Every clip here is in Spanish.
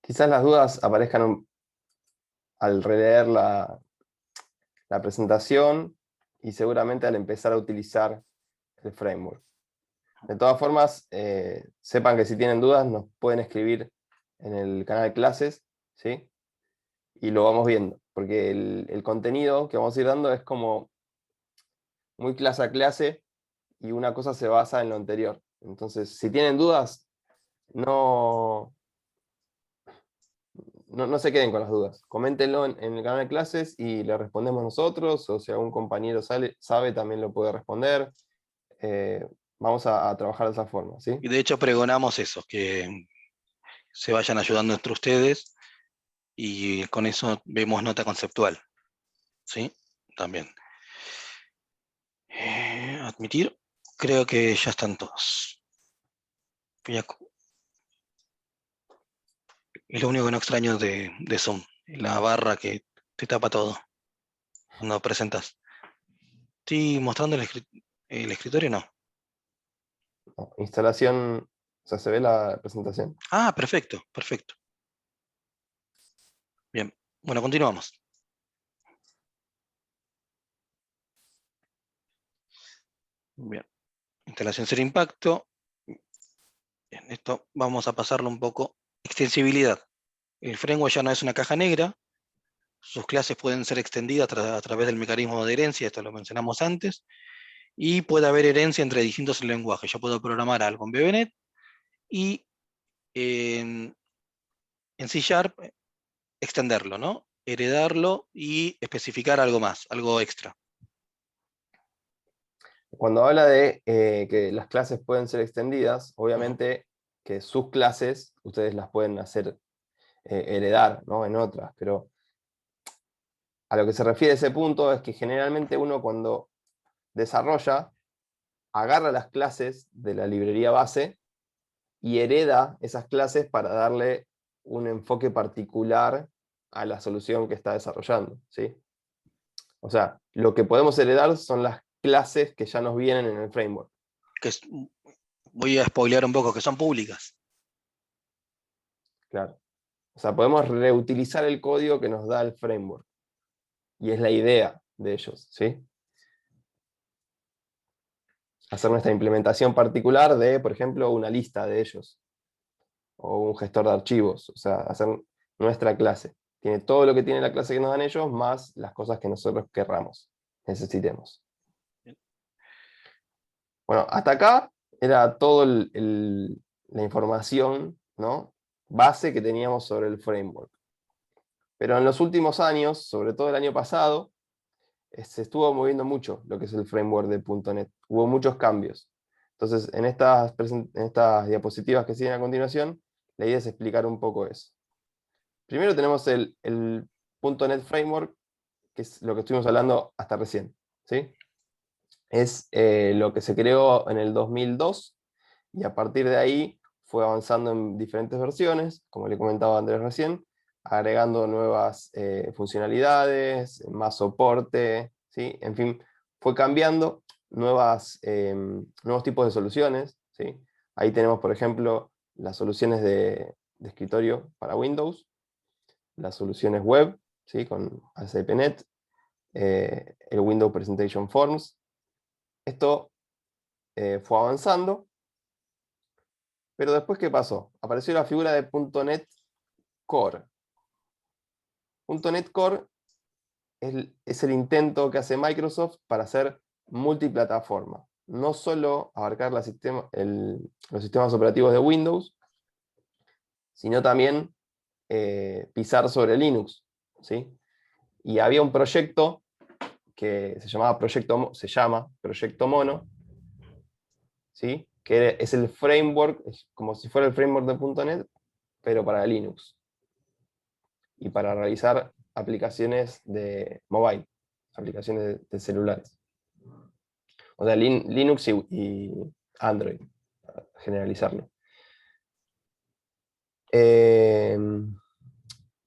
Quizás las dudas aparezcan al releer la presentación y seguramente al empezar a utilizar el framework. De todas formas, sepan que si tienen dudas nos pueden escribir en el canal de clases, ¿sí? Y lo vamos viendo, porque el contenido que vamos a ir dando es como muy clase a clase y una cosa se basa en lo anterior. Entonces, si tienen dudas, no, no se queden con las dudas. Coméntenlo en el canal de clases y le respondemos nosotros, o si algún compañero sabe, también lo puede responder. Vamos a trabajar de esa forma, ¿sí? Y de hecho pregonamos eso, que se vayan ayudando entre ustedes y con eso vemos nota conceptual, ¿sí? También. Admitir, creo que ya están todos. Es lo único que no extraño de Zoom, la barra que te tapa todo cuando presentas. Estoy mostrando el escritorio, no. No, instalación, o sea, se ve la presentación. Ah, perfecto, perfecto. Bien, bueno, continuamos. Bien, instalación cero impacto. Bien, esto vamos a pasarlo un poco. Extensibilidad. El framework ya no es una caja negra. Sus clases pueden ser extendidas a través del mecanismo de herencia, esto lo mencionamos antes. Y puede haber herencia entre distintos lenguajes. Yo puedo programar algo en BBNet y en C# extenderlo, ¿no? Heredarlo y especificar algo más, algo extra. Cuando habla de que las clases pueden ser extendidas, obviamente que sus clases ustedes las pueden hacer heredar, ¿no? En otras, pero a lo que se refiere ese punto es que generalmente uno cuando desarrolla, agarra las clases de la librería base y hereda esas clases para darle un enfoque particular a la solución que está desarrollando, ¿sí? O sea, lo que podemos heredar son las clases que ya nos vienen en el framework. Voy a spoilear un poco, que son públicas. Claro. O sea, podemos reutilizar el código que nos da el framework. Y es la idea de ellos, ¿sí? Hacer nuestra implementación particular de, por ejemplo, una lista de ellos. O un gestor de archivos. O sea, hacer nuestra clase. Tiene todo lo que tiene la clase que nos dan ellos, más las cosas que nosotros querramos, necesitemos. Bueno, hasta acá era toda la información, ¿no? Base que teníamos sobre el framework. Pero en los últimos años, sobre todo el año pasado, se estuvo moviendo mucho lo que es el framework de .NET. Hubo muchos cambios. Entonces, en estas diapositivas que siguen a continuación, la idea es explicar un poco eso. Primero tenemos el .NET Framework, que es lo que estuvimos hablando hasta recién, ¿sí? Es lo que se creó en el 2002 y a partir de ahí fue avanzando en diferentes versiones, como le comentaba Andrés recién, agregando nuevas funcionalidades, más soporte, ¿sí? En fin, fue cambiando nuevos tipos de soluciones, ¿sí? Ahí tenemos, por ejemplo, las soluciones de escritorio para Windows, las soluciones web, ¿sí? Con ASP.NET, el Windows Presentation Forms. Esto fue avanzando, pero después, ¿qué pasó? Apareció la figura de .NET Core. .NET Core es el intento que hace Microsoft para hacer multiplataforma. No solo abarcar los sistemas operativos de Windows, sino también pisar sobre Linux, ¿sí? Y había un proyecto que se llama Proyecto Mono, ¿sí? Que es el framework, es como si fuera el framework de .NET, pero para Linux. Y para realizar aplicaciones de mobile, aplicaciones de celulares. O sea, Linux y Android, para generalizarlo. En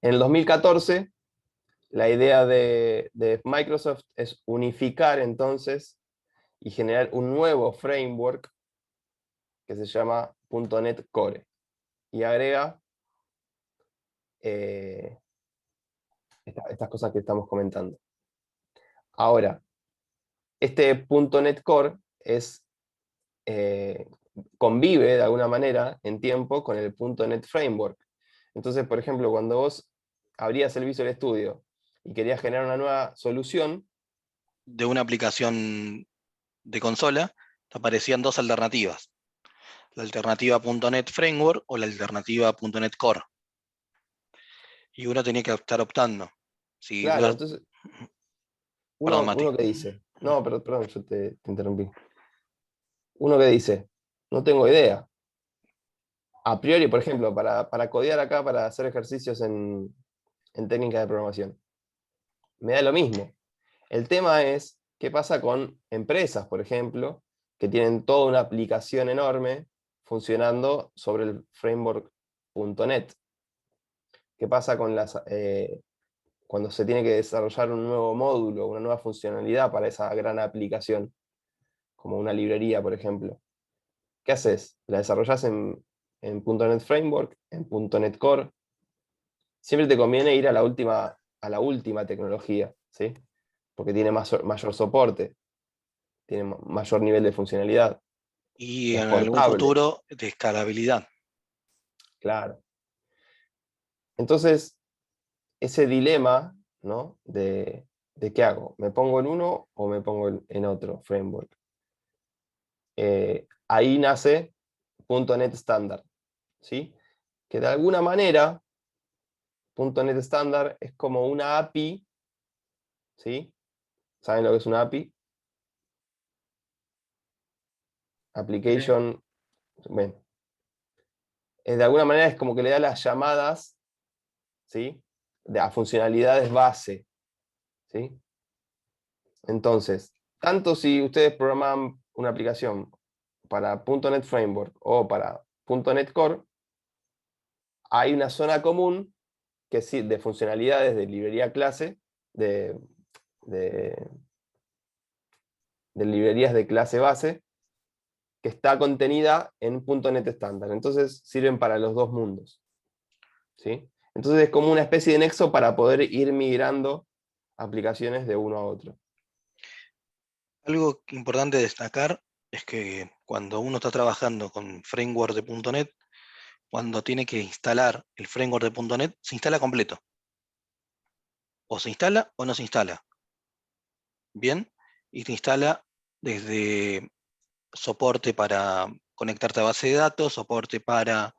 el 2014, la idea de Microsoft es unificar entonces y generar un nuevo framework que se llama .NET Core. Y agrega estas cosas que estamos comentando. Ahora, este .NET Core convive de alguna manera en tiempo con el .NET Framework. Entonces, por ejemplo, cuando vos abrías el Visual Studio y querías generar una nueva solución, De una aplicación de consola, te aparecían dos alternativas. La alternativa .NET Framework o la alternativa .NET Core. Y uno tenía que estar optando. Si claro, vos- entonces Perdón, Mati. uno que dice, no, perdón, yo te interrumpí. Uno que dice, no tengo idea. A priori, por ejemplo, para codear acá, para hacer ejercicios en técnicas de programación, me da lo mismo. El tema es, ¿qué pasa con empresas, por ejemplo, que tienen toda una aplicación enorme funcionando sobre el framework .NET? ¿Qué pasa con cuando se tiene que desarrollar un nuevo módulo, una nueva funcionalidad para esa gran aplicación, como una librería, por ejemplo? ¿Qué haces? ¿La desarrollas en .NET Framework, en .NET Core? Siempre te conviene ir a la última tecnología, ¿sí? Porque tiene mayor soporte, tiene mayor nivel de funcionalidad, Y es en algún portable, futuro de escalabilidad. claro. Entonces, ese dilema, ¿no? De qué hago, ¿me pongo en uno o me pongo en otro framework? Ahí nace .NET Standard, ¿sí? Que de alguna manera, .NET Standard es como una API, ¿sí? ¿Saben lo que es una API? Application, bueno, de alguna manera es como que le da las llamadas, ¿sí? A funcionalidades base, ¿sí? Entonces, tanto si ustedes programan una aplicación para .NET Framework o para .NET Core, hay una zona común que sí, de funcionalidades de librería clase, de, de, de librerías de clase base, que está contenida en .NET estándar. Entonces sirven para los dos mundos, ¿sí? Entonces es como una especie de nexo para poder ir migrando aplicaciones de uno a otro. Algo importante destacar es que cuando uno está trabajando con framework de .NET, cuando tiene que instalar el framework de .NET, se instala completo. O se instala o no se instala. Bien, y se instala desde soporte para conectarte a base de datos, soporte para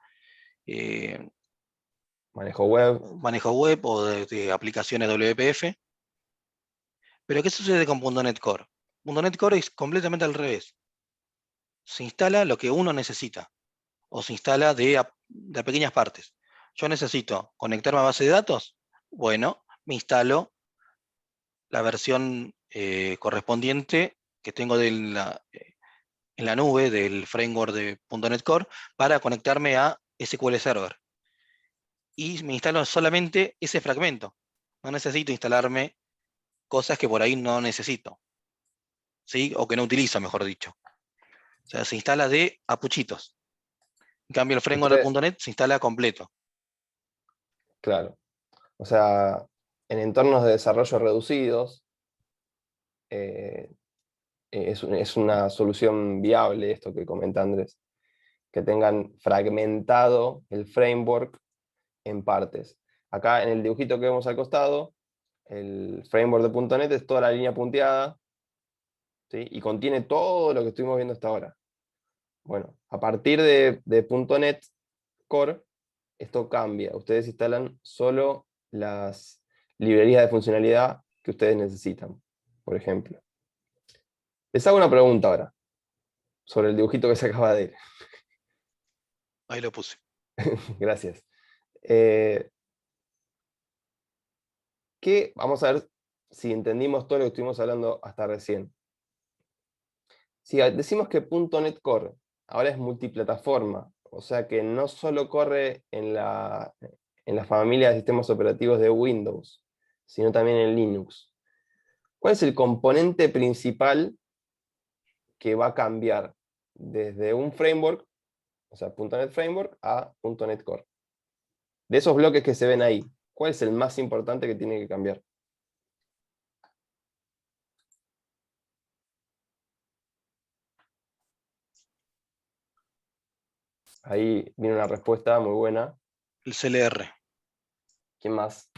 eh, Manejo web, manejo web o de aplicaciones WPF. Pero ¿qué sucede con .NET Core? .NET Core es completamente al revés. Se instala lo que uno necesita o se instala de pequeñas partes. Yo necesito conectarme a base de datos. Bueno, me instalo la versión correspondiente que tengo en la nube del framework de .NET Core para conectarme a SQL Server. Y me instalo solamente ese fragmento. No necesito instalarme cosas que por ahí no necesito, ¿sí? O que no utilizo, mejor dicho. O sea, se instala de a puchitos. En cambio, el framework ustedes, de .NET se instala completo. claro. O sea, en entornos de desarrollo reducidos, eh, es una solución viable esto que comenta Andrés, que tengan fragmentado el framework en partes. Acá en el dibujito que vemos al costado, el framework de .NET es toda la línea punteada, ¿sí? Y contiene todo lo que estuvimos viendo hasta ahora. Bueno, a partir de .NET Core, esto cambia. Ustedes instalan solo las librerías de funcionalidad que ustedes necesitan, por ejemplo. Les hago una pregunta ahora, sobre el dibujito que se acaba de ir. Ahí lo puse. Gracias. Vamos a ver si entendimos todo lo que estuvimos hablando hasta recién. Si decimos que .NET Core ahora es multiplataforma, o sea que no solo corre en la familia de sistemas operativos de Windows, sino también en Linux. ¿Cuál es el componente principal que va a cambiar desde un framework, o sea, .NET Framework, a .NET Core? De esos bloques que se ven ahí, ¿cuál es el más importante que tiene que cambiar? Ahí viene una respuesta muy buena. El CLR. ¿Quién más?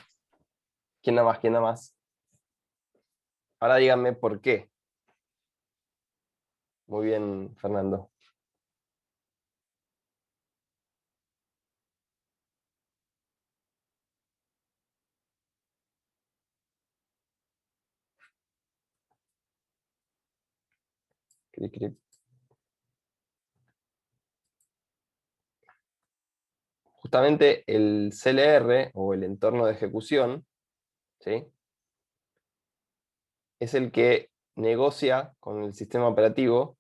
¿Quién da más? ¿Quién da más? Ahora díganme por qué. Muy bien, Fernando. Cric, cric. Justamente el CLR, o el entorno de ejecución, ¿sí?, es el que negocia con el sistema operativo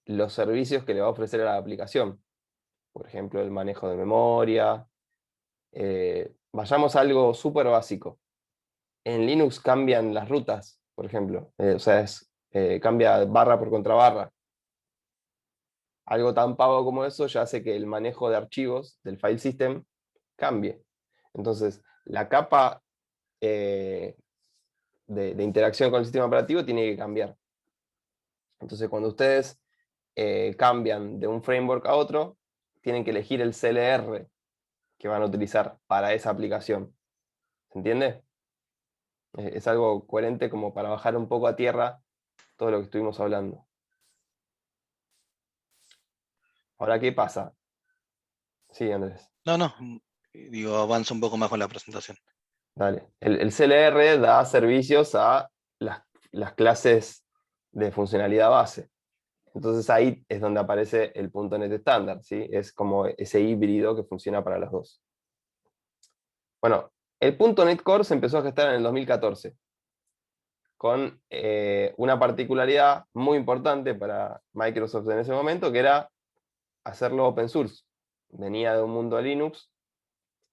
los servicios que le va a ofrecer a la aplicación. Por ejemplo, el manejo de memoria. Vayamos a algo súper básico. En Linux cambian las rutas, por ejemplo. O sea, cambia barra por contrabarra. Algo tan pavo como eso ya hace que el manejo de archivos del file system cambie. Entonces, la capa de interacción con el sistema operativo tiene que cambiar. Entonces, cuando ustedes cambian de un framework a otro, tienen que elegir el CLR que van a utilizar para esa aplicación. ¿Se entiende? Es algo coherente como para bajar un poco a tierra todo lo que estuvimos hablando. Ahora, ¿qué pasa? Sí, Andrés. No, no, digo, avanza un poco más con la presentación. Dale. El CLR da servicios a las clases de funcionalidad base. Entonces ahí es donde aparece el .NET estándar, ¿sí? Es como ese híbrido que funciona para los dos. Bueno, el .NET Core se empezó a gestar en el 2014, con una particularidad muy importante para Microsoft en ese momento, que era hacerlo open source. Venía de un mundo de Linux,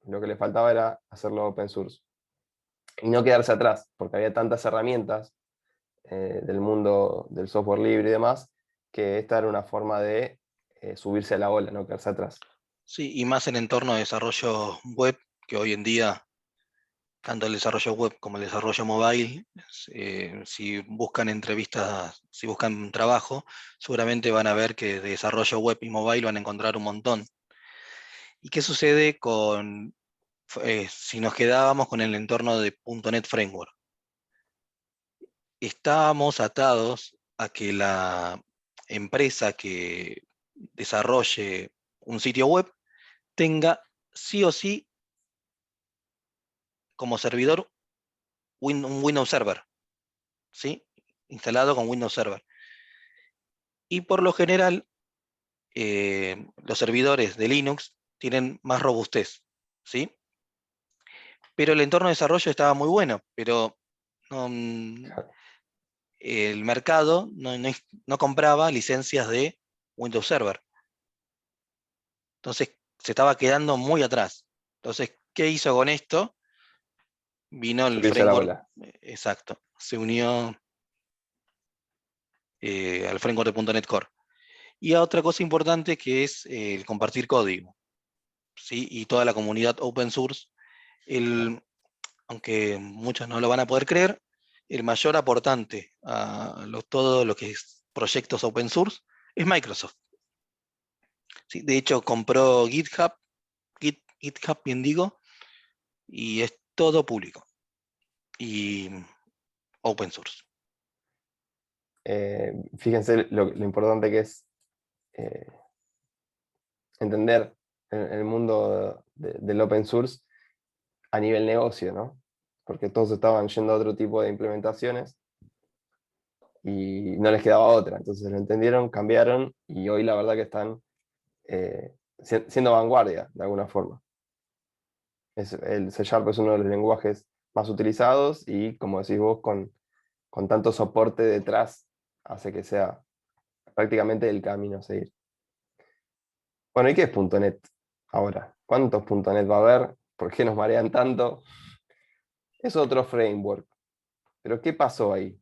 lo que le faltaba era hacerlo open source. Y no quedarse atrás, porque había tantas herramientas del mundo del software libre y demás, que esta era una forma de subirse a la ola, no quedarse atrás. Sí, y más en entorno de desarrollo web, que hoy en día, tanto el desarrollo web como el desarrollo mobile, si buscan entrevistas, si buscan trabajo, seguramente van a ver que de desarrollo web y mobile van a encontrar un montón. ¿Y qué sucede si nos quedábamos con el entorno de .NET Framework? Estábamos atados a que la empresa que desarrolle un sitio web tenga sí o sí como servidor un Windows Server, ¿sí? Instalado con Windows Server. Y por lo general, los servidores de Linux tienen más robustez, ¿sí? Pero el entorno de desarrollo estaba muy bueno, pero no, el mercado no compraba licencias de Windows Server. Entonces se estaba quedando muy atrás. Entonces, ¿qué hizo con esto? Vino el Subirse a la framework, ola. exacto, se unió al framework de .NET Core. Y a otra cosa importante que es el compartir código, ¿sí? Y toda la comunidad open source, aunque muchos no lo van a poder creer, el mayor aportante a todo lo que es proyectos open source es Microsoft. ¿Sí? De hecho, compró GitHub, bien digo, y es todo público y open source. Fíjense lo importante que es eh, entender el mundo del open source a nivel negocio, ¿no? Porque todos estaban yendo a otro tipo de implementaciones y no les quedaba otra. Entonces lo entendieron, cambiaron y hoy la verdad que están siendo vanguardia de alguna forma. El C# es uno de los lenguajes más utilizados y, como decís vos, con tanto soporte detrás, hace que sea prácticamente el camino a seguir. Bueno, ¿y qué es .NET ahora? ¿Cuántos .NET va a haber? ¿Por qué nos marean tanto? Es otro framework. ¿Pero qué pasó ahí?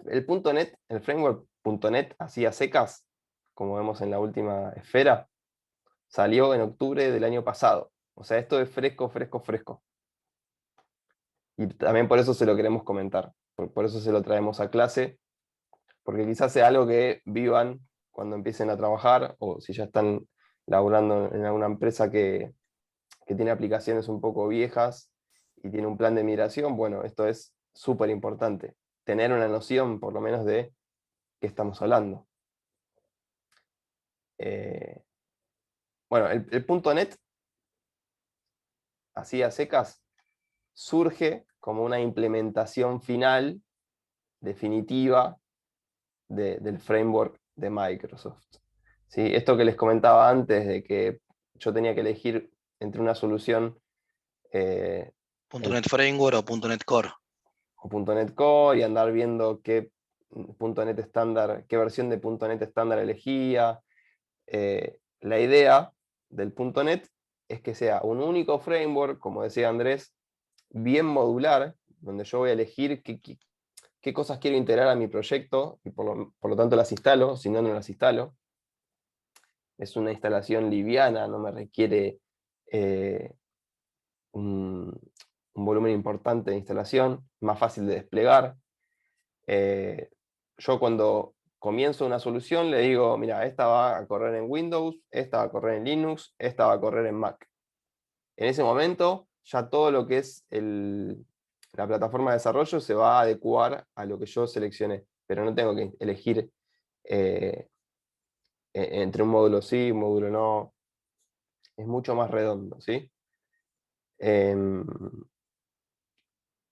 El .NET, el framework .NET así a secas, como vemos en la última esfera, Salió en octubre del año pasado. O sea, esto es fresco, fresco, fresco. Y también por eso se lo queremos comentar. Por eso se lo traemos a clase. Porque quizás sea algo que vivan cuando empiecen a trabajar o si ya están laburando en alguna empresa que tiene aplicaciones un poco viejas y tiene un plan de migración. Bueno, esto es súper importante. Tener una noción, por lo menos, de qué estamos hablando. Bueno, el punto .NET, así a secas, surge como una implementación final, definitiva, del framework de Microsoft. ¿Sí? Esto que les comentaba antes, de que yo tenía que elegir entre una solución .NET Framework o .NET Core. o .NET Core y andar viendo qué .NET estándar, qué versión de .NET estándar elegía. La idea del .NET es que sea un único framework, como decía Andrés, bien modular, donde yo voy a elegir qué cosas quiero integrar a mi proyecto y por lo tanto las instalo, si no, no las instalo. Es una instalación liviana, no me requiere un volumen importante de instalación, más fácil de desplegar. Yo cuando comienzo una solución le digo, mira, esta va a correr en Windows, esta va a correr en Linux, esta va a correr en Mac. En ese momento ya todo lo que es la plataforma de desarrollo se va a adecuar a lo que yo seleccioné, pero no tengo que elegir entre un módulo sí, un módulo no. Es mucho más redondo, ¿sí? Em,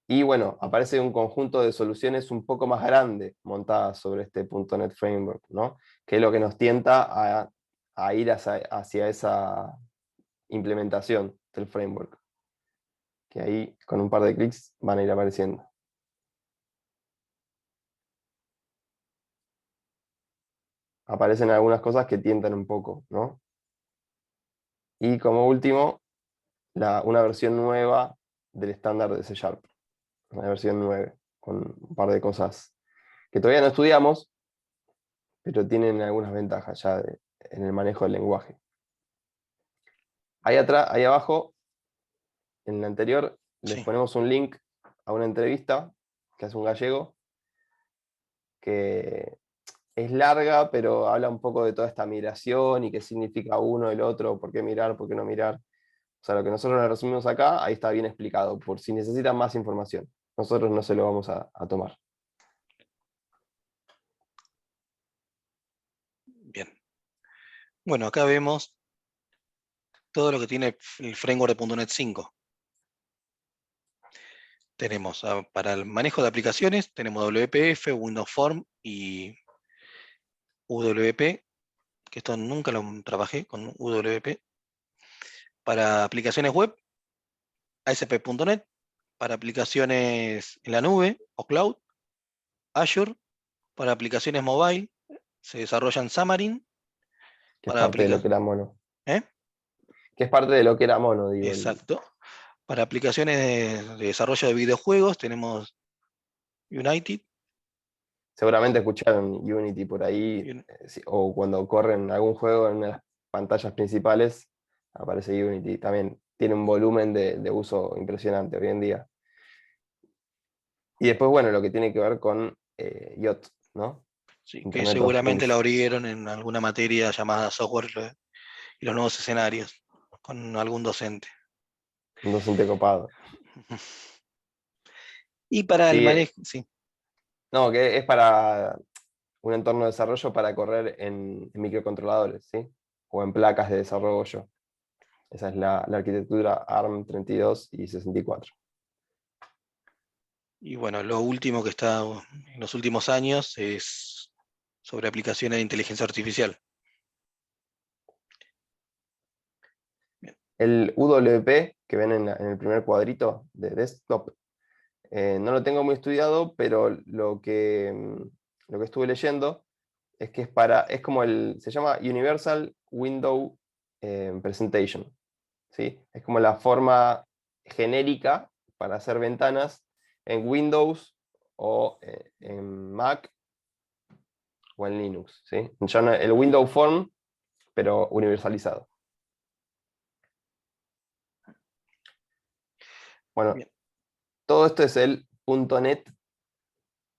Y bueno, aparece un conjunto de soluciones un poco más grande montadas sobre este .NET Framework, ¿no? Que es lo que nos tienta a ir hacia esa implementación del framework. Que ahí con un par de clics van a ir apareciendo. Aparecen algunas cosas que tientan un poco, ¿no? Y como último, una versión nueva del estándar de C Sharp. Una versión 9, con un par de cosas que todavía no estudiamos, pero tienen algunas ventajas ya en el manejo del lenguaje. Ahí atrás, ahí abajo, en el anterior, les Sí. ponemos un link a una entrevista que hace un gallego, que es larga, pero habla un poco de toda esta migración y qué significa uno, el otro, por qué mirar, por qué no mirar. O sea, lo que nosotros le resumimos acá, ahí está bien explicado, por si necesitan más información. Nosotros no se lo vamos a tomar. Bien. Bueno, acá vemos todo lo que tiene el framework de .NET 5. Tenemos para el manejo de aplicaciones, tenemos WPF, Windows Form y UWP, que esto nunca lo trabajé con UWP. Para aplicaciones web, ASP.NET. Para aplicaciones en la nube o cloud, Azure. Para aplicaciones mobile, se desarrolla en Xamarin. Que es Para parte de lo que era mono. ¿eh? Que es parte de lo que era mono, digo. Exacto. Para aplicaciones de desarrollo de videojuegos tenemos United. Seguramente escucharon Unity por ahí, o cuando corren algún juego en una de las pantallas principales, aparece Unity. También tiene un volumen de uso impresionante hoy en día. Y después, bueno, lo que tiene que ver con IoT, ¿no? Sí, que Internet of seguramente la Things, abrieron en alguna materia llamada software y los nuevos escenarios, con algún docente. un docente copado. Y para el Sí, manejo, sí, no, que es para un entorno de desarrollo para correr en microcontroladores, ¿sí? O en placas de desarrollo. Esa es la arquitectura ARM 32 y 64. y bueno, lo último que está en los últimos años es sobre aplicaciones de inteligencia artificial. Bien. El UWP que ven en el primer cuadrito de desktop, no lo tengo muy estudiado, pero lo que estuve leyendo es que es como se llama Universal Window Presentation, ¿sí? Es como la forma genérica para hacer ventanas en Windows o en Mac o en Linux, ¿sí? Ya el Window Form, pero universalizado. Bueno, Bien. todo esto es el .NET,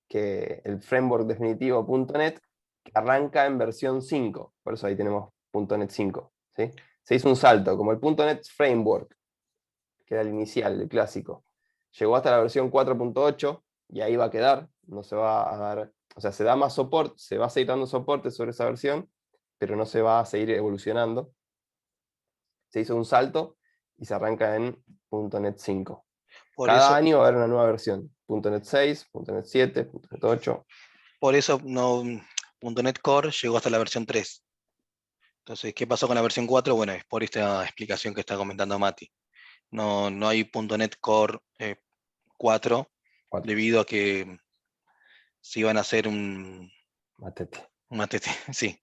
el framework definitivo .NET, que arranca en versión 5. Por eso ahí tenemos .NET 5. ¿Sí? Se hizo un salto, como el .NET Framework, que era el inicial, el clásico. Llegó hasta la versión 4.8 y ahí va a quedar. No se va a dar, o sea, se da más soporte, se va a seguir dando soporte sobre esa versión, pero no se va a seguir evolucionando. Se hizo un salto y se arranca en .NET 5. Por Cada eso, año va a haber una nueva versión. .NET 6, .NET 7, .NET 8. por eso no, .NET Core llegó hasta la versión 3. Entonces, ¿qué pasó con la versión 4? Bueno, es por esta explicación que está comentando Mati. No hay .NET Core 4 4. debido a que se iban a hacer un Matete. ATT, sí.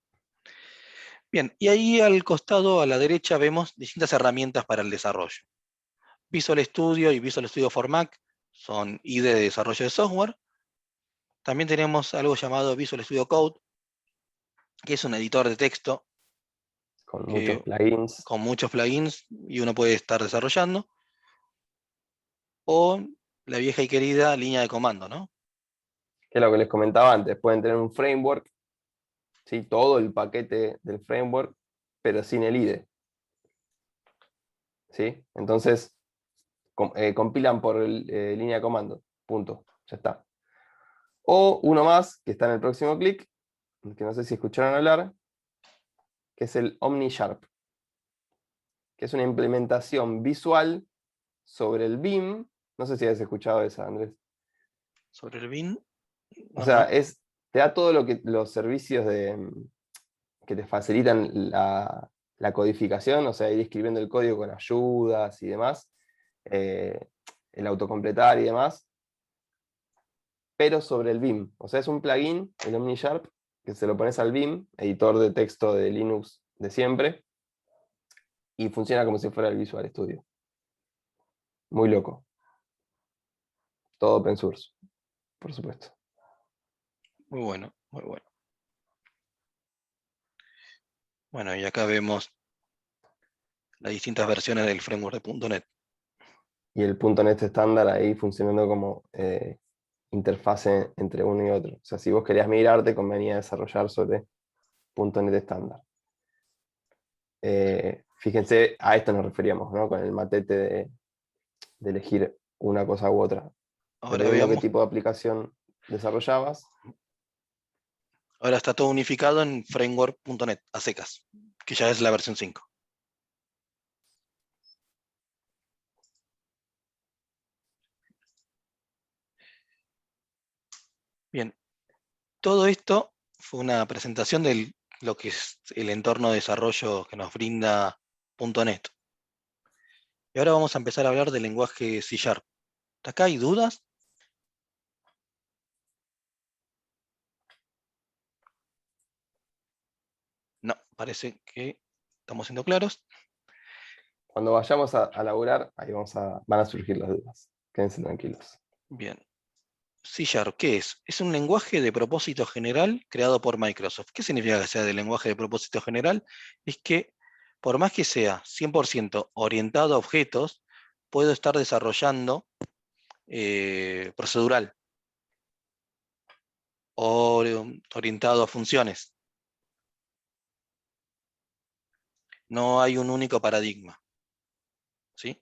Bien, y ahí al costado, a la derecha, vemos distintas herramientas para el desarrollo. Visual Studio y Visual Studio for Mac son IDE de desarrollo de software. También tenemos algo llamado Visual Studio Code, que es un editor de texto Con muchos que, plugins. con muchos plugins y uno puede estar desarrollando. O la vieja y querida línea de comando, ¿no? Que es lo que les comentaba antes. Pueden tener un framework, ¿sí? Todo el paquete del framework, pero sin el IDE. ¿Sí? Entonces, compilan por línea de comando. Punto. Ya está. O uno más, que está en el próximo clic, que no sé si escucharon hablar, que es el OmniSharp, que es una implementación visual sobre el BIM. No sé si has escuchado esa, Andrés. Sobre el bin, O no. sea, te da todo los servicios que te facilitan la codificación, o sea, ir escribiendo el código con ayudas y demás, eh, el autocompletar y demás, pero sobre el BIM. O sea, es un plugin, el OmniSharp, que se lo pones al BIM, editor de texto de Linux de siempre, y funciona como si fuera el Visual Studio. Muy loco. Todo open source, por supuesto. Muy bueno, muy bueno. Bueno, y acá vemos las distintas versiones del framework de .NET. Y el .NET estándar ahí funcionando como interfase entre uno y otro. O sea, si vos querías migrarte, convenía desarrollar sobre .NET estándar. Fíjense, a esto nos referíamos, ¿no? Con el matete de elegir una cosa u otra. Ahora Dependiendo qué veamos, tipo de aplicación desarrollabas. ahora está todo unificado en framework.net a secas, que ya es la versión 5. Bien, todo esto fue una presentación de lo que es el entorno de desarrollo que nos brinda .NET. Y ahora vamos a empezar a hablar del lenguaje C#. ¿Hasta acá hay dudas? No, parece que estamos siendo claros. Cuando vayamos a laburar, ahí van a surgir las dudas. Quédense tranquilos. Bien. C#, ¿qué es? Es un lenguaje de propósito general creado por Microsoft. ¿Qué significa que sea de lenguaje de propósito general? Es que por más que sea 100% orientado a objetos, puedo estar desarrollando procedural o orientado a funciones. No hay un único paradigma, ¿sí?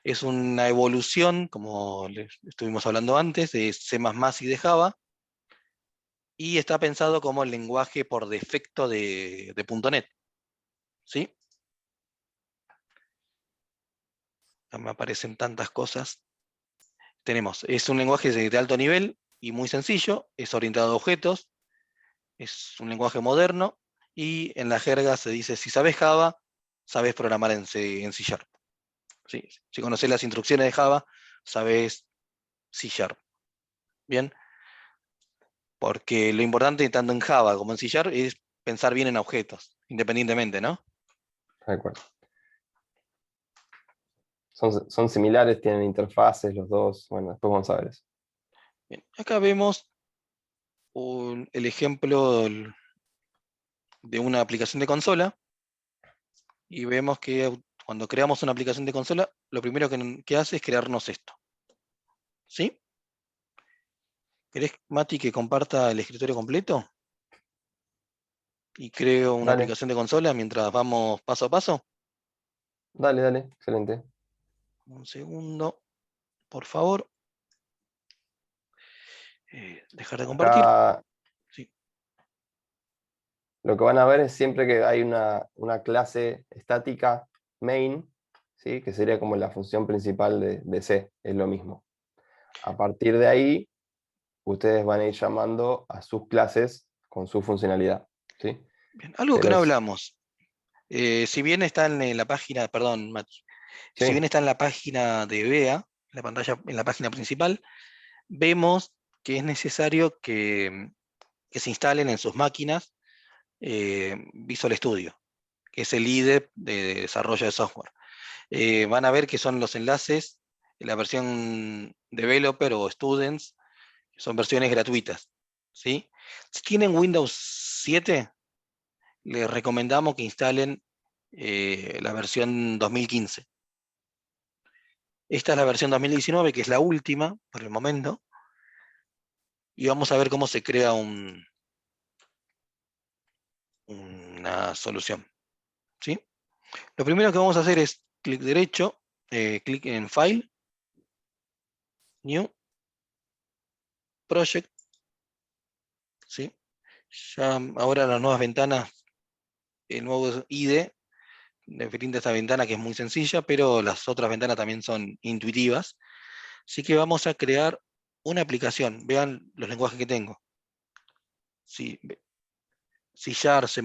Es una evolución, como les estuvimos hablando antes, de C++ y de Java, y está pensado como el lenguaje por defecto de .NET, ¿sí? Ya me aparecen tantas cosas. Es un lenguaje de alto nivel y muy sencillo, es orientado a objetos, es un lenguaje moderno, y en la jerga se dice, si sabes Java, sabes programar en C Sharp. ¿Sí? Si conoces las instrucciones de Java, sabes C Sharp. Bien, porque lo importante tanto en Java como en C Sharp es pensar bien en objetos, independientemente, ¿no? Tal cual. Son similares, tienen interfaces los dos. Bueno, después vamos a ver eso. Bien, acá vemos el ejemplo de una aplicación de consola y vemos que Cuando creamos una aplicación de consola, lo primero que hace es crearnos esto. ¿Sí? ¿Querés, Mati, que comparta el escritorio completo? Y creo una Dale, aplicación de consola mientras vamos paso a paso. dale, excelente. Un segundo, por favor. Dejar de compartir. Acá Sí. lo que van a ver es siempre que hay una clase estática main, ¿sí? Que sería como la función principal de C, es lo mismo. A partir de ahí, ustedes van a ir llamando a sus clases con su funcionalidad, ¿sí? Bien. Algo que Pero no hablamos. Si bien está en la página, perdón, Mati, si bien sí, está en la página de BEA, en la pantalla, en la página principal, vemos que es necesario que se instalen en sus máquinas Visual Studio, que es el IDE de desarrollo de software. Van a ver que son los enlaces, la versión Developer o Students, son versiones gratuitas. ¿Sí? Si tienen Windows 7, les recomendamos que instalen la versión 2015. Esta es la versión 2019, que es la última por el momento, y vamos a ver cómo se crea una solución. ¿Sí? Lo primero que vamos a hacer es clic derecho, clic en File, New, Project. ¿Sí? Ya ahora las nuevas ventanas, el nuevo IDE, diferente a esta ventana que es muy sencilla, pero las otras ventanas también son intuitivas. Así que vamos a crear una aplicación. Vean los lenguajes que tengo. Sí, C Sharp, C++,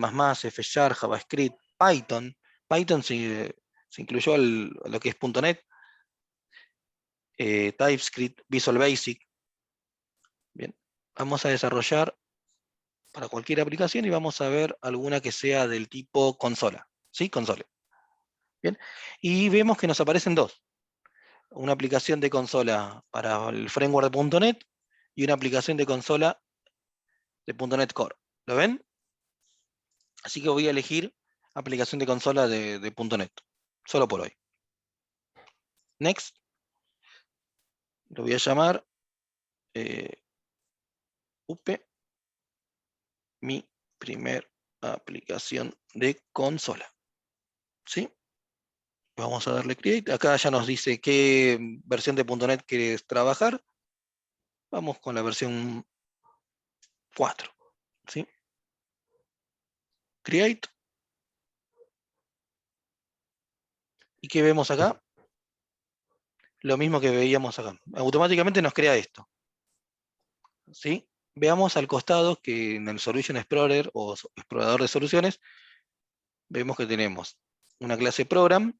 F Sharp, JavaScript, Python. Python se incluyó lo que es .NET, TypeScript, Visual Basic. Bien, vamos a desarrollar para cualquier aplicación y vamos a ver alguna que sea del tipo consola. ¿Sí? Consola. Bien, y vemos que nos aparecen dos. Una aplicación de consola para el framework de .NET y una aplicación de consola de .NET Core. ¿Lo ven? Así que voy a elegir aplicación de consola de .NET, solo por hoy. Next, lo voy a llamar UP, mi primer aplicación de consola. ¿Sí? Vamos a darle create. Acá ya nos dice qué versión de .NET quieres trabajar. Vamos con la versión 4. ¿Sí? Create. ¿Y qué vemos acá? Lo mismo que veíamos acá. Automáticamente nos crea esto. ¿Sí? Veamos al costado que en el Solution Explorer o explorador de soluciones, vemos que tenemos una clase program,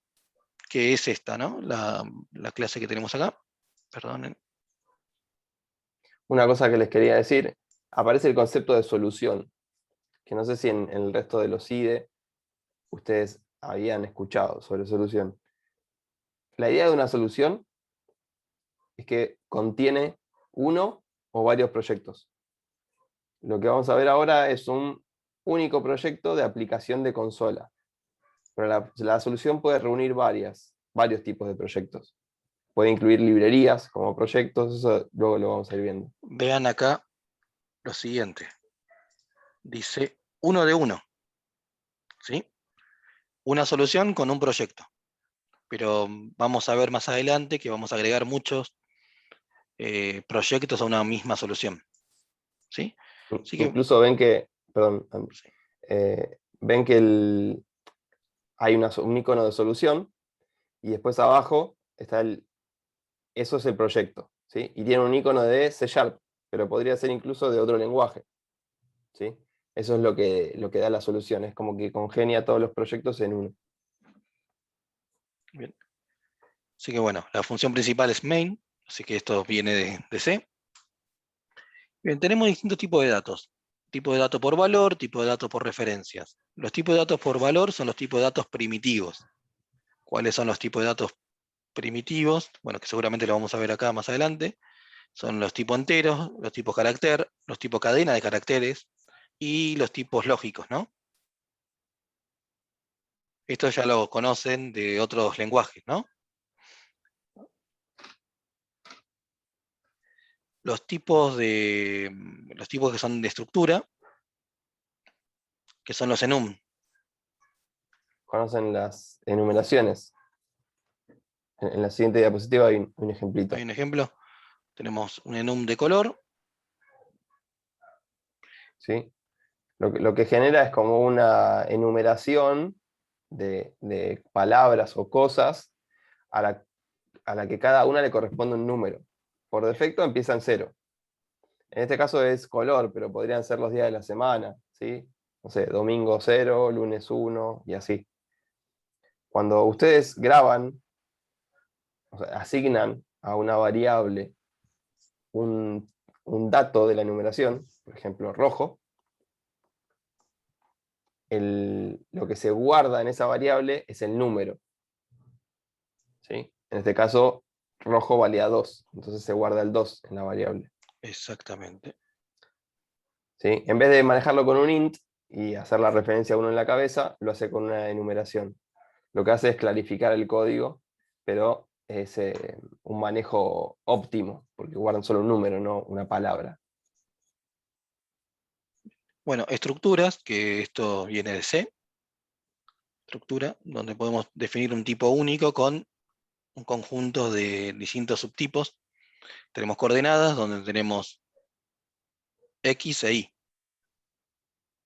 que es esta, ¿no? La clase que tenemos acá. Perdonen. una cosa que les quería decir, aparece el concepto de solución, que no sé si en el resto de los IDE ustedes habían escuchado sobre solución. La idea de una solución es que contiene uno o varios proyectos. Lo que vamos a ver ahora es un único proyecto de aplicación de consola, pero la solución puede reunir varios tipos de proyectos. Puede incluir librerías como proyectos, eso luego lo vamos a ir viendo. Vean acá lo siguiente. Dice uno de uno. ¿Sí? Una solución con un proyecto. Pero vamos a ver más adelante que vamos a agregar muchos proyectos a una misma solución. ¿Sí? Así que, Incluso ven que, perdón, sí. ven que hay un icono de solución y después abajo está eso es el proyecto, ¿sí? Y tiene un icono de C Sharp, pero podría ser incluso de otro lenguaje, ¿sí? Eso es lo que da la solución, es como que congenia todos los proyectos en uno. Bien. Así que bueno, la función principal es main, así que esto viene de C. Bien, tenemos distintos tipos de datos. Tipo de datos por valor, tipo de datos por referencias. Los tipos de datos por valor son los tipos de datos primitivos. ¿Cuáles son los tipos de datos primitivos? Bueno, que seguramente lo vamos a ver acá más adelante. Son los tipos enteros, los tipos carácter, los tipos cadena de caracteres y los tipos lógicos, ¿no? Esto ya lo conocen de otros lenguajes, ¿no? Los tipos que son de estructura, que son los enum. ¿Conocen las enumeraciones? En la siguiente diapositiva hay un Hay ejemplito. un ejemplo. Tenemos un enum de color. ¿Sí? Lo que genera es como una enumeración de palabras o cosas a la que cada una le corresponde un número. Por defecto empieza en 0. En este caso es color, pero podrían ser los días de la semana, ¿sí? No sé, domingo 0, lunes 1 y así. Cuando ustedes graban, o sea, asignan a una variable un dato de la enumeración, por ejemplo, rojo, lo que se guarda en esa variable es el número. ¿Sí? En este caso, rojo valía 2, entonces se guarda el 2 en la variable. Exactamente. ¿Sí? En vez de manejarlo con un int y hacer la referencia a uno en la cabeza, lo hace con una enumeración. Lo que hace es clarificar el código, pero es un manejo óptimo, porque guardan solo un número, no una palabra. Bueno, estructuras, que esto viene de C. Estructura, donde podemos definir un tipo único con un conjunto de distintos subtipos. Tenemos coordenadas, donde tenemos X e Y.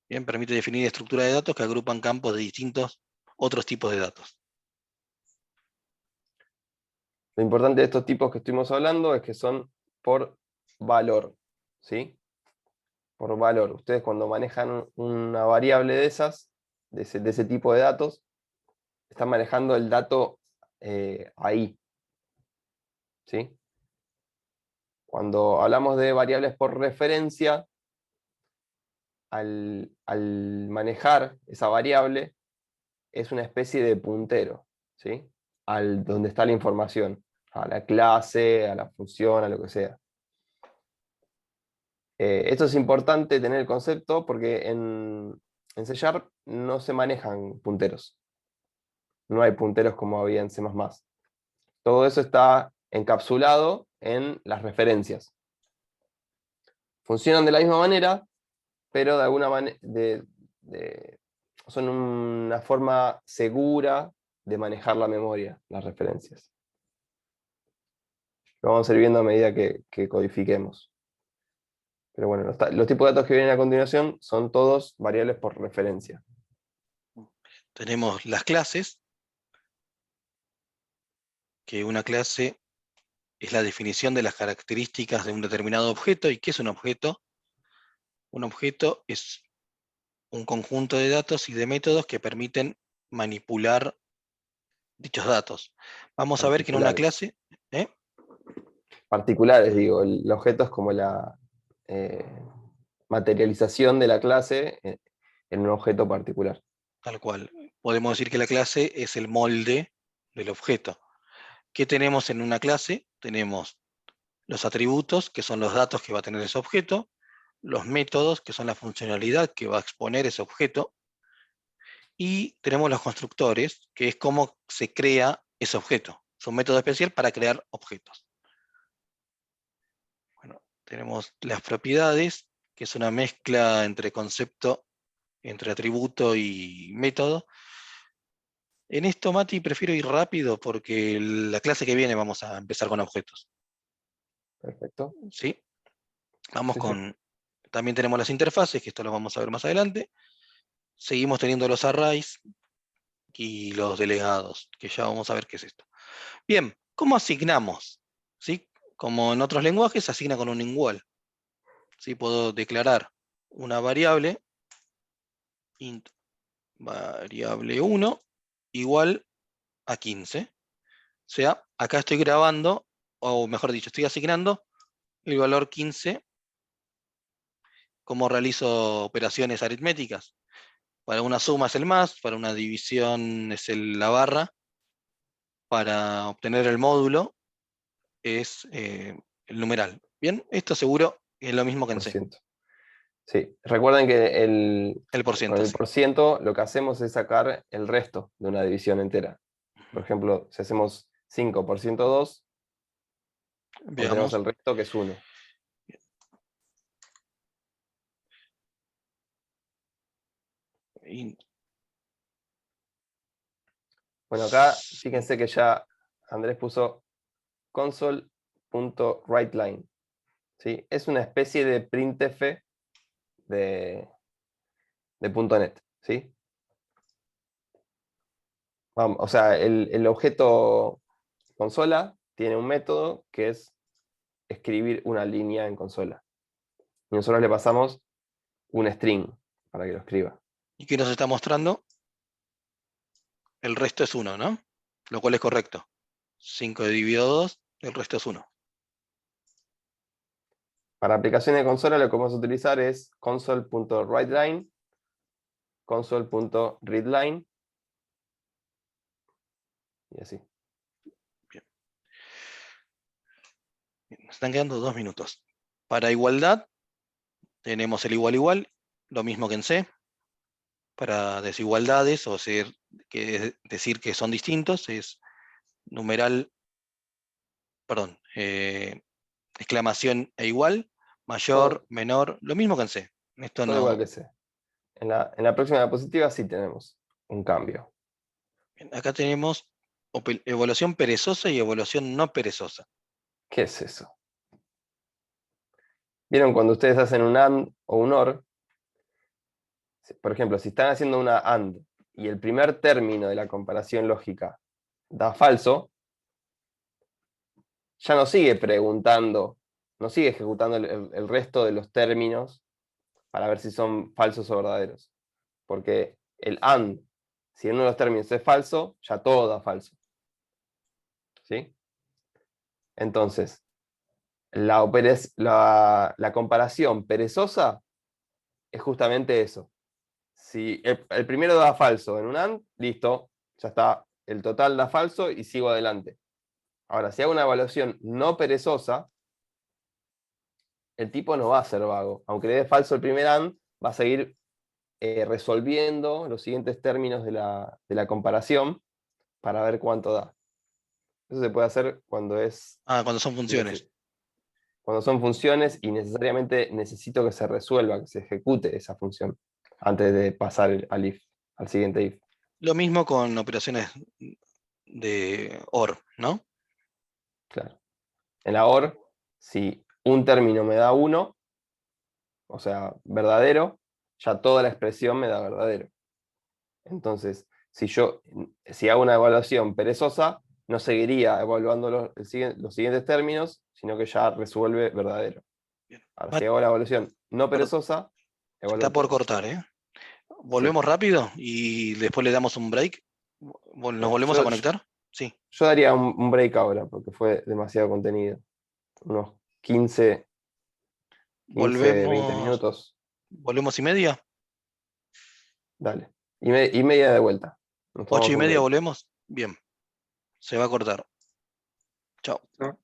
Bien, permite definir estructuras de datos que agrupan campos de distintos otros tipos de datos. Lo importante de estos tipos que estuvimos hablando es que son por valor, ¿sí? Por valor. Ustedes cuando manejan una variable de esas, de ese tipo de datos, están manejando el dato ahí, ¿sí? Cuando hablamos de variables por referencia, al manejar esa variable, es una especie de puntero, ¿sí? Donde está la información, a la clase, a la función, a lo que sea. Esto es importante tener el concepto porque en C# no se manejan punteros. No hay punteros como había en C++. Todo eso está encapsulado en las referencias. Funcionan de la misma manera, pero de alguna manera son una forma segura de manejar la memoria, las referencias. Lo vamos a ir viendo a medida que codifiquemos. Pero bueno, los tipos de datos que vienen a continuación son todos variables por referencia. Tenemos las clases, que una clase es la definición de las características de un determinado objeto. ¿Y qué es un objeto? Un objeto es un conjunto de datos y de métodos que permiten manipular dichos datos. Vamos a ver que en una Particulares. clase, ¿eh? Particulares, digo, el objeto es como la eh, materialización de la clase en un objeto particular. Tal cual, podemos decir que la clase es el molde del objeto. ¿Qué tenemos en una clase? Tenemos los atributos, que son los datos que va a tener ese objeto, los métodos, que son la funcionalidad que va a exponer ese objeto, y tenemos los constructores, que es cómo se crea ese objeto. Es un método especial para crear objetos. Bueno, tenemos las propiedades, que es una mezcla entre concepto, entre atributo y método. En esto, Mati, prefiero ir rápido porque la clase que viene vamos a empezar con objetos. Perfecto. ¿Sí? Vamos Sí, sí. con... También tenemos las interfaces, que esto lo vamos a ver más adelante. Seguimos teniendo los arrays y los delegados, que ya vamos a ver qué es esto. Bien, ¿cómo asignamos? ¿Sí? Como en otros lenguajes, se asigna con un igual. ¿Sí? Puedo declarar una variable, int variable 1, igual a 15. O sea, acá estoy grabando, o mejor dicho, estoy asignando el valor 15 como realizo operaciones aritméticas. Para una suma es el más, para una división es la barra, para obtener el módulo es el numeral. Bien, esto seguro es lo mismo que en Por C. ciento. Sí, recuerden que el, El por con ciento, el sí. porciento lo que hacemos es sacar el resto de una división entera. Por ejemplo, si hacemos 5 por 102, obtenemos Veamos. el resto, que es 1. Y- Bueno, acá fíjense que ya Andrés puso console.writeLine. ¿Sí? Es una especie de printf de .NET. ¿Sí? Vamos, o sea, el objeto consola tiene un método que es escribir una línea en consola. Y nosotros le pasamos un string para que lo escriba. ¿Y qué nos está mostrando? El resto es 1, ¿no? Lo cual es correcto. 5 dividido 2, el resto es 1. Para aplicaciones de consola lo que vamos a utilizar es console.writeLine, console.readLine y así. Bien. Nos están quedando 2 minutos. Para igualdad, tenemos el igual igual, lo mismo que en C. Para desigualdades, o sea, decir que son distintos, es numeral, perdón, exclamación e igual, mayor, Todo, menor, lo mismo que en C. Esto todo igual no. que C. En la próxima diapositiva sí tenemos un cambio. Bien, acá tenemos evaluación perezosa y evaluación no perezosa. ¿Qué es eso? ¿Vieron cuando ustedes hacen un AND o un OR? Por ejemplo, si están haciendo una AND y el primer término de la comparación lógica da falso, ya no sigue preguntando, no sigue ejecutando el resto de los términos para ver si son falsos o verdaderos. Porque el AND, si uno de los términos es falso, ya todo da falso. ¿Sí? Entonces, la comparación perezosa es justamente eso. Si el primero da falso en un AND, listo, ya está, el total da falso y sigo adelante. Ahora, si hago una evaluación no perezosa, el tipo no va a ser vago. Aunque le dé falso el primer AND, va a seguir resolviendo los siguientes términos de la comparación para ver cuánto da. Eso se puede hacer cuando Cuando son funciones. cuando son funciones y necesariamente necesito que se resuelva, que se ejecute esa función antes de pasar al if, al siguiente if. Lo mismo con operaciones de OR, ¿no? Claro. En la OR, si un término me da 1, o sea, verdadero, ya toda la expresión me da verdadero. Entonces, si hago una evaluación perezosa, no seguiría evaluando los siguientes términos, sino que ya resuelve verdadero. Bien. Ahora, si hago la evaluación no perezosa, Se está evalúo por todo. cortar, ¿eh? Sí. Volvemos rápido y después le damos un break. ¿Nos Bien. volvemos a conectar? Sí. Yo daría un break ahora, porque fue demasiado contenido. Unos 20 Volvemos, minutos. volvemos y media. Dale. Y media de vuelta. Nos Ocho tomamos y un media break. volvemos. Bien. Se va a cortar. Chao. ¿No?